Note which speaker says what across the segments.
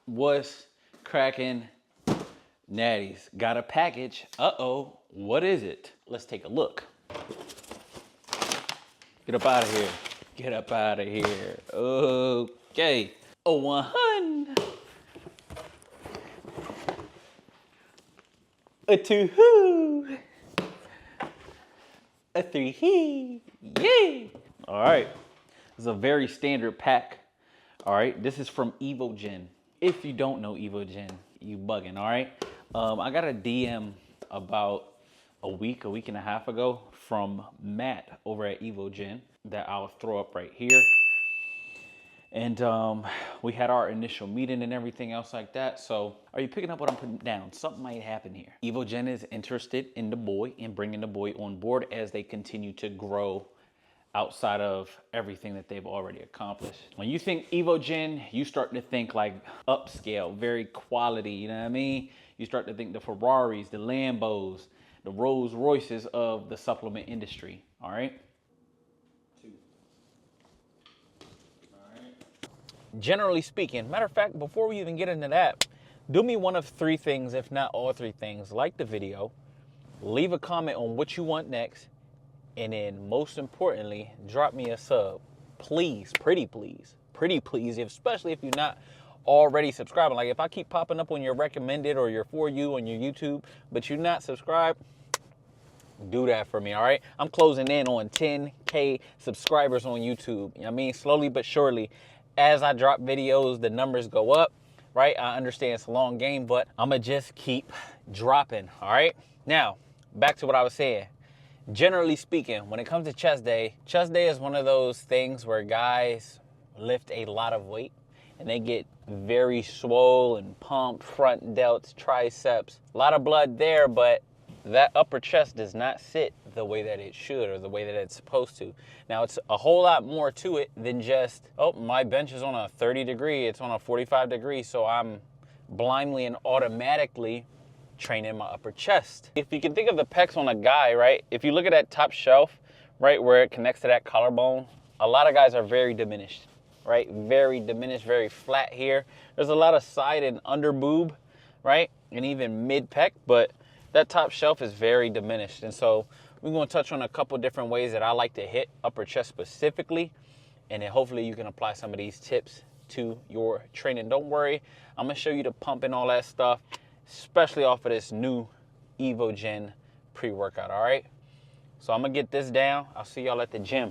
Speaker 1: What's cracking, natties? Got a package. Uh-oh, what is it? Let's take a look. Get up out of here. Get up out of here. Okay. A 100. A 2. A 3. Yay. All right. This is a very standard pack. All right. This is from EvoGen. If you don't know EvoGen, you bugging. All right. I got a DM about a week and a half ago from Matt over at EvoGen that I'll throw up right here. And we had our initial meeting and everything else like that. So are you picking up what I'm putting down? Something might happen here. EvoGen is interested in the boy and bringing the boy on board as they continue to grow outside of everything that they've already accomplished. When you think EvoGen, you start to think like upscale, very quality, you know what I mean? You start to think the Ferraris, the Lambos, the Rolls Royces of the supplement industry, all right? Generally speaking, matter of fact, before we even get into that, do me one of 3 things, if not all 3 things. Like the video, leave a comment on what you want next, and then most importantly, drop me a sub. Please, pretty please, especially if you're not already subscribing. Like if I keep popping up on your recommended or your For You on your YouTube, but you're not subscribed, do that for me, all right? I'm closing in on 10K subscribers on YouTube. You know what I mean? Slowly but surely, as I drop videos, the numbers go up, right? I understand it's a long game, but I'm gonna just keep dropping, all right? Now, back to what I was saying. Generally speaking, when it comes to chest day is one of those things where guys lift a lot of weight and they get very swollen, pumped, front delts, triceps, a lot of blood there, but that upper chest does not sit the way that it should or the way that it's supposed to. Now, it's a whole lot more to it than just, oh, my bench is on a 30 degree, it's on a 45 degree, so I'm blindly and automatically training my upper chest. If you can think of the pecs on a guy, right? If you look at that top shelf, right, where it connects to that collarbone, a lot of guys are very diminished, right? Very diminished, very flat here. There's a lot of side and under boob, right? And even mid pec, but that top shelf is very diminished. And so we're going to touch on a couple different ways that I like to hit upper chest specifically. And then hopefully you can apply some of these tips to your training. Don't worry, I'm going to show you the pump and all that stuff, especially off of this new EvoGen pre-workout, all right? So I'm going to get this down. I'll see y'all at the gym.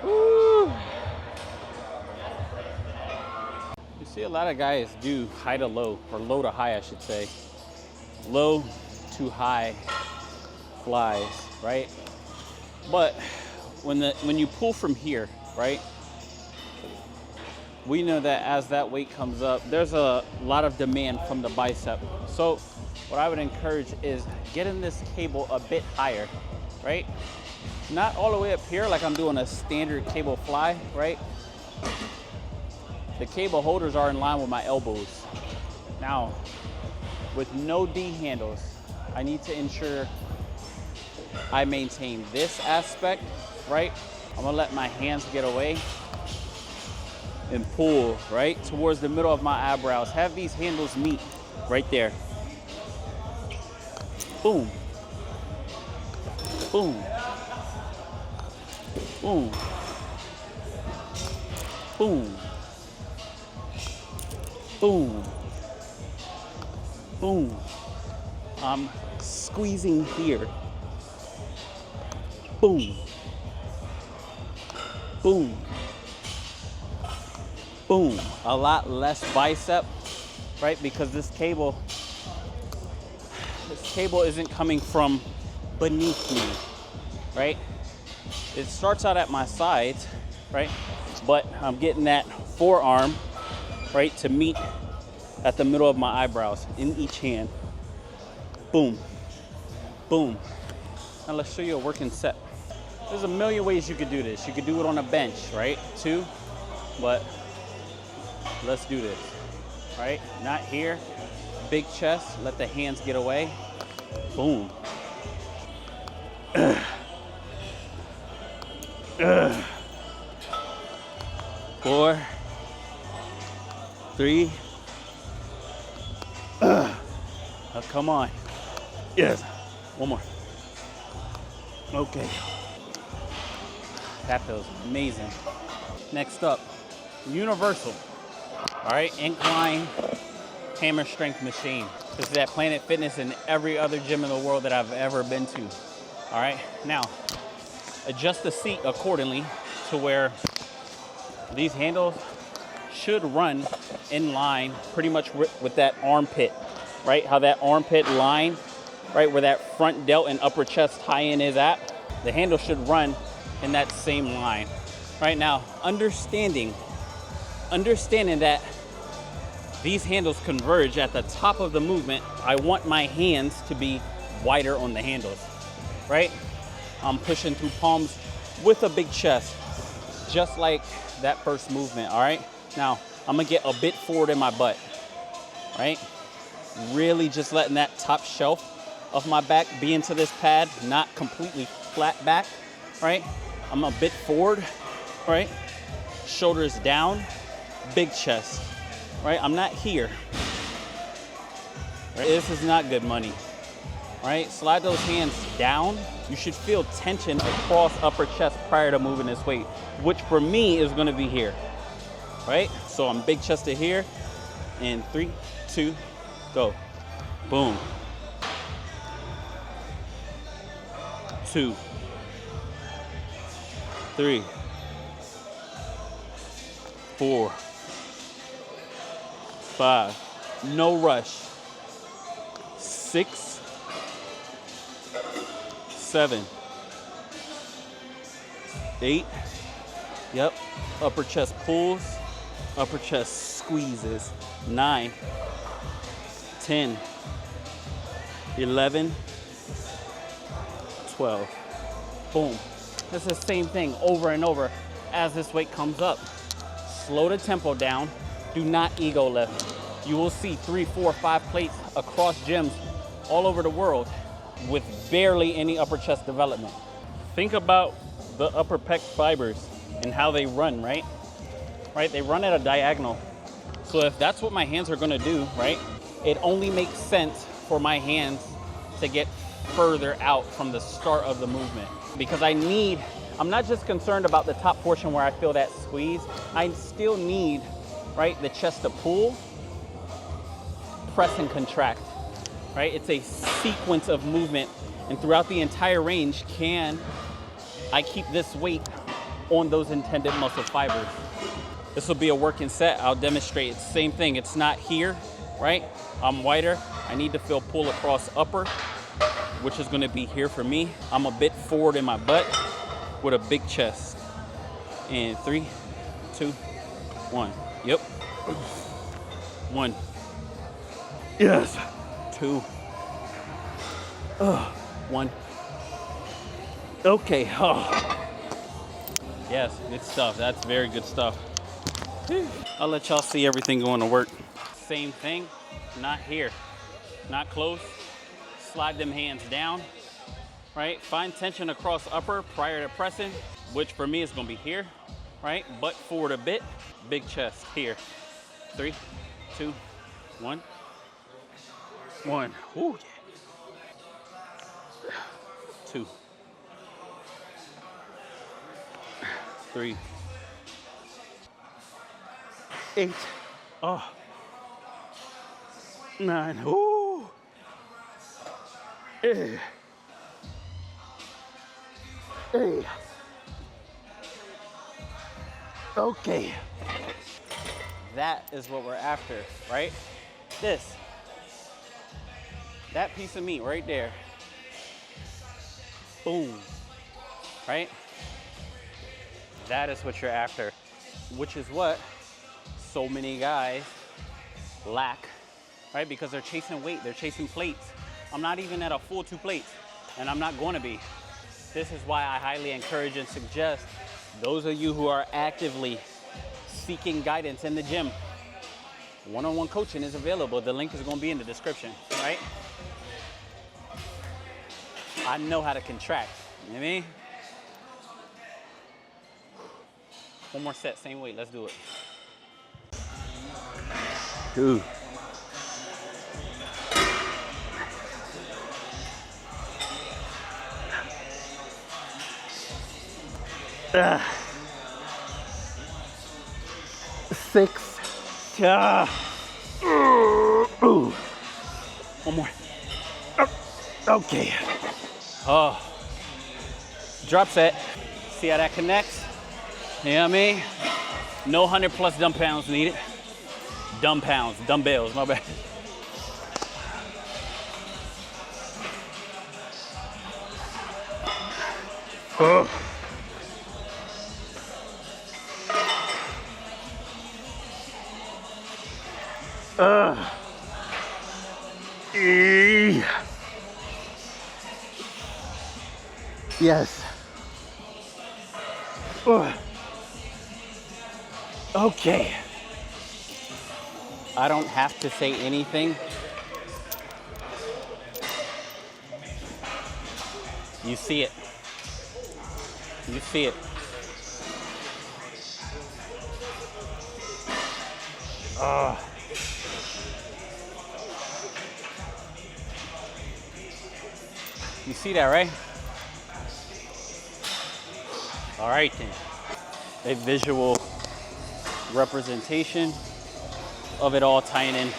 Speaker 1: Woo. You see a lot of guys do high to low, or low to high, I should say. Low to high flies, right? But when you pull from here, right? We know that as that weight comes up, there's a lot of demand from the bicep. So what I would encourage is getting this cable a bit higher, right? Not all the way up here like I'm doing a standard cable fly, right? The cable holders are in line with my elbows. Now, with no D handles, I need to ensure I maintain this aspect, right? I'm gonna let my hands get away and pull, right, towards the middle of my eyebrows. Have these handles meet right there. Boom. Boom. Boom. Boom. Boom. Boom. I'm squeezing here. Boom. Boom. Boom. A lot less bicep, right? Because this cable isn't coming from beneath me, right? It starts out at my sides, right? But I'm getting that forearm, right, to meet at the middle of my eyebrows in each hand. Boom. Boom. Now let's show you a working set. There's a million ways you could do this. You could do it on a bench, right? 2, but let's do this, right? Not here. Big chest, let the hands get away. Boom. 4,
Speaker 2: 3. Oh, come on. Yes. One more. Okay. That feels amazing. Next up, universal. All right, incline hammer strength machine. This is at Planet Fitness and every other gym in the world that I've ever been to. All right, now adjust the seat accordingly to where these handles should run in line pretty much with that armpit, right? How that armpit line, right, where that front delt and upper chest tie-in is at, the handle should run in that same line. Right now, understanding that these handles converge at the top of the movement, I want my hands to be wider on the handles, right? I'm pushing through palms with a big chest, just like that first movement, all right? Now, I'm gonna get a bit forward in my butt, right? Really just letting that top shelf of my back be into this pad, not completely flat back, right? I'm a bit forward, right? Shoulders down, big chest, right? I'm not here. Right? This is not good money, right? Slide those hands down. You should feel tension across upper chest prior to moving this weight, which for me is gonna be here, right? So I'm big chested here, and 3, 2, go. Boom. 2, 3, 4, 5, no rush. 6, 7, 8, yep, upper chest pulls, upper chest squeezes. 9, 10, 11, 12. Boom. It's the same thing over and over as this weight comes up. Slow the tempo down. Do not ego lift. You will see 3, 4, 5 plates across gyms all over the world with barely any upper chest development. Think about the upper pec fibers and how they run, right? Right, they run at a diagonal. So if that's what my hands are gonna do, right? It only makes sense for my hands to get further out from the start of the movement, because I'm not just concerned about the top portion where I feel that squeeze. I still need, right, the chest to pull, press and contract, right? It's a sequence of movement, and throughout the entire range, can I keep this weight on those intended muscle fibers? This will be a working set. I'll demonstrate. It's the same thing. It's not here, right? I'm wider. I need to feel pull across upper, which is gonna be here for me. I'm a bit forward in my butt with a big chest. And 3, 2, 1. Yep. 1. Yes. 2. 1. Okay. Oh. Yes, good stuff. That's very good stuff. I'll let y'all see everything going to work. Same thing, not here, not close. Slide them hands down, right? Find tension across upper prior to pressing, which for me is gonna be here, right? Butt forward a bit, big chest here. 3, 2, 1. 1. Ooh, yeah. 2. 3. 8. Oh. 9. Ooh. 8. 8. Okay. That is what we're after, right? That piece of meat right there. Boom. Right? That is what you're after, which is what so many guys lack, right? Because they're chasing weight, they're chasing plates. I'm not even at a full 2 plates, and I'm not going to be. This is why I highly encourage and suggest those of you who are actively seeking guidance in the gym, one-on-one coaching is available. The link is going to be in the description, right? I know how to contract, you know what I mean? One more set, same weight, let's do it. Ooh. Six. Ooh. One more. Okay. Oh. Drop set. See how that connects? You know what I mean? No 100+ dumb pounds needed. Dumbbells, my bad. Oh. Yes. Okay. I don't have to say anything. You see it. You see it. You see that, right? All right then. A visual representation of it all tying in.